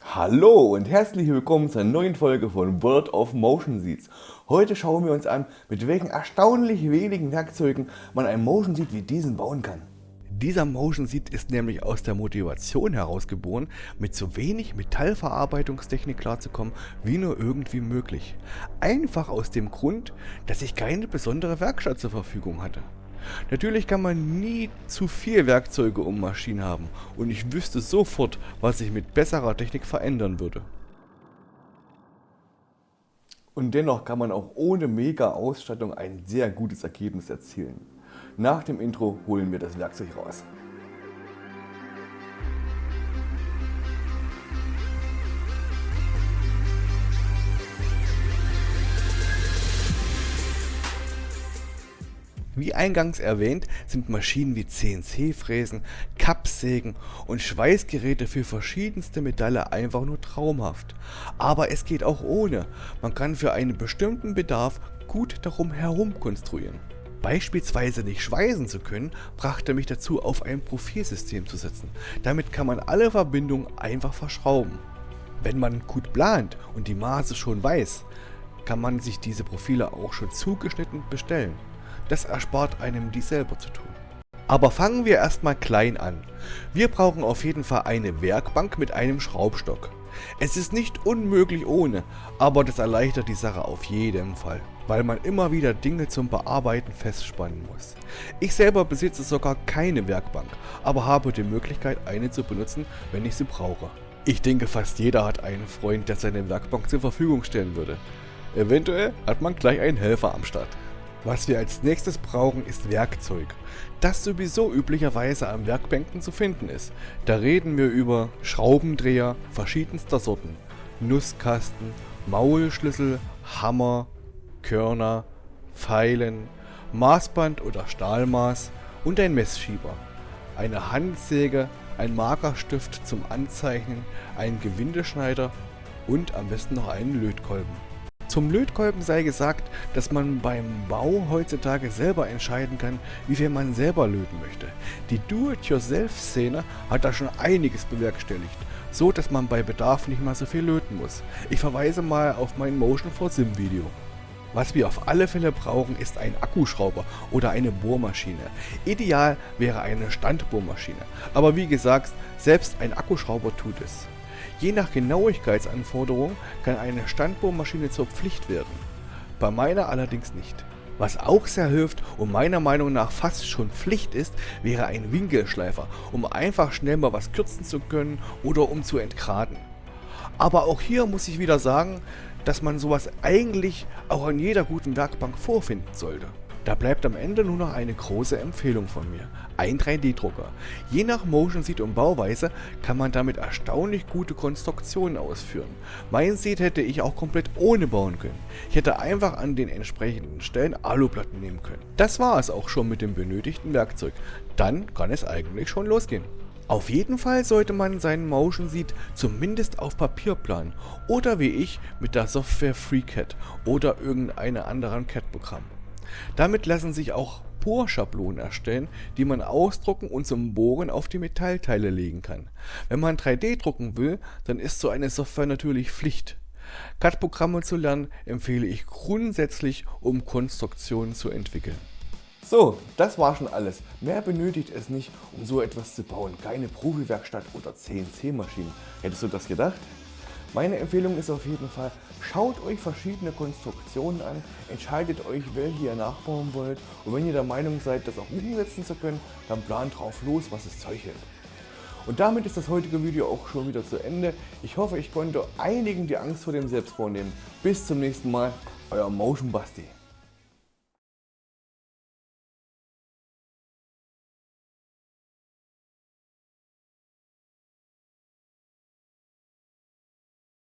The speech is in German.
Hallo und herzlich willkommen zur neuen Folge von World of Motion Seeds. Heute schauen wir uns an, mit welchen erstaunlich wenigen Werkzeugen man ein Motion Seed wie diesen bauen kann. Dieser Motion Seed ist nämlich aus der Motivation herausgeboren, mit so wenig Metallverarbeitungstechnik klarzukommen wie nur irgendwie möglich. Einfach aus dem Grund, dass ich keine besondere Werkstatt zur Verfügung hatte. Natürlich kann man nie zu viel Werkzeuge um Maschinen haben und ich wüsste sofort, was sich mit besserer Technik verändern würde. Und dennoch kann man auch ohne mega Ausstattung ein sehr gutes Ergebnis erzielen. Nach dem Intro holen wir das Werkzeug raus. Wie eingangs erwähnt, sind Maschinen wie CNC-Fräsen, Kappsägen und Schweißgeräte für verschiedenste Metalle einfach nur traumhaft. Aber es geht auch ohne. Man kann für einen bestimmten Bedarf gut darum herum konstruieren. Beispielsweise nicht schweißen zu können, brachte mich dazu, auf ein Profilsystem zu setzen. Damit kann man alle Verbindungen einfach verschrauben. Wenn man gut plant und die Maße schon weiß, kann man sich diese Profile auch schon zugeschnitten bestellen. Das erspart einem dies selber zu tun. Aber fangen wir erstmal klein an. Wir brauchen auf jeden Fall eine Werkbank mit einem Schraubstock. Es ist nicht unmöglich ohne, aber das erleichtert die Sache auf jeden Fall, weil man immer wieder Dinge zum Bearbeiten festspannen muss. Ich selber besitze sogar keine Werkbank, aber habe die Möglichkeit, eine zu benutzen, wenn ich sie brauche. Ich denke, fast jeder hat einen Freund, der seine Werkbank zur Verfügung stellen würde. Eventuell hat man gleich einen Helfer am Start. Was wir als nächstes brauchen, ist Werkzeug, das sowieso üblicherweise an Werkbänken zu finden ist. Da reden wir über Schraubendreher verschiedenster Sorten, Nusskasten, Maulschlüssel, Hammer, Körner, Feilen, Maßband oder Stahlmaß und ein Messschieber, eine Handsäge, ein Markerstift zum Anzeichnen, ein Gewindeschneider und am besten noch einen Lötkolben. Zum Lötkolben sei gesagt, dass man beim Bau heutzutage selber entscheiden kann, wie viel man selber löten möchte. Die Do-it-yourself-Szene hat da schon einiges bewerkstelligt, so dass man bei Bedarf nicht mal so viel löten muss. Ich verweise mal auf mein Motion for Sim Video. Was wir auf alle Fälle brauchen, ist ein Akkuschrauber oder eine Bohrmaschine. Ideal wäre eine Standbohrmaschine, aber wie gesagt, selbst ein Akkuschrauber tut es. Je nach Genauigkeitsanforderung kann eine Standbohrmaschine zur Pflicht werden, bei meiner allerdings nicht. Was auch sehr hilft und meiner Meinung nach fast schon Pflicht ist, wäre ein Winkelschleifer, um einfach schnell mal was kürzen zu können oder um zu entgraden. Aber auch hier muss ich wieder sagen, dass man sowas eigentlich auch an jeder guten Werkbank vorfinden sollte. Da bleibt am Ende nur noch eine große Empfehlung von mir. Ein 3D-Drucker. Je nach Motion Seed und Bauweise kann man damit erstaunlich gute Konstruktionen ausführen. Mein Seed hätte ich auch komplett ohne bauen können. Ich hätte einfach an den entsprechenden Stellen Aluplatten nehmen können. Das war es auch schon mit dem benötigten Werkzeug. Dann kann es eigentlich schon losgehen. Auf jeden Fall sollte man seinen Motion Seed zumindest auf Papier planen oder wie ich mit der Software FreeCAD oder irgendeinem anderen CAD-Programm. Damit lassen sich auch Bohrschablonen erstellen, die man ausdrucken und zum Bohren auf die Metallteile legen kann. Wenn man 3D drucken will, dann ist so eine Software natürlich Pflicht. CAD-Programme zu lernen empfehle ich grundsätzlich, um Konstruktionen zu entwickeln. So, das war schon alles. Mehr benötigt es nicht, um so etwas zu bauen. Keine Profi-Werkstatt oder CNC-Maschinen. Hättest du das gedacht? Meine Empfehlung ist auf jeden Fall, schaut euch verschiedene Konstruktionen an, entscheidet euch, welche ihr nachbauen wollt und wenn ihr der Meinung seid, das auch umsetzen zu können, dann plant drauf los, was es Zeug hält. Und damit ist das heutige Video auch schon wieder zu Ende. Ich hoffe, ich konnte einigen die Angst vor dem Selbstbau nehmen. Bis zum nächsten Mal, euer Motion Basti.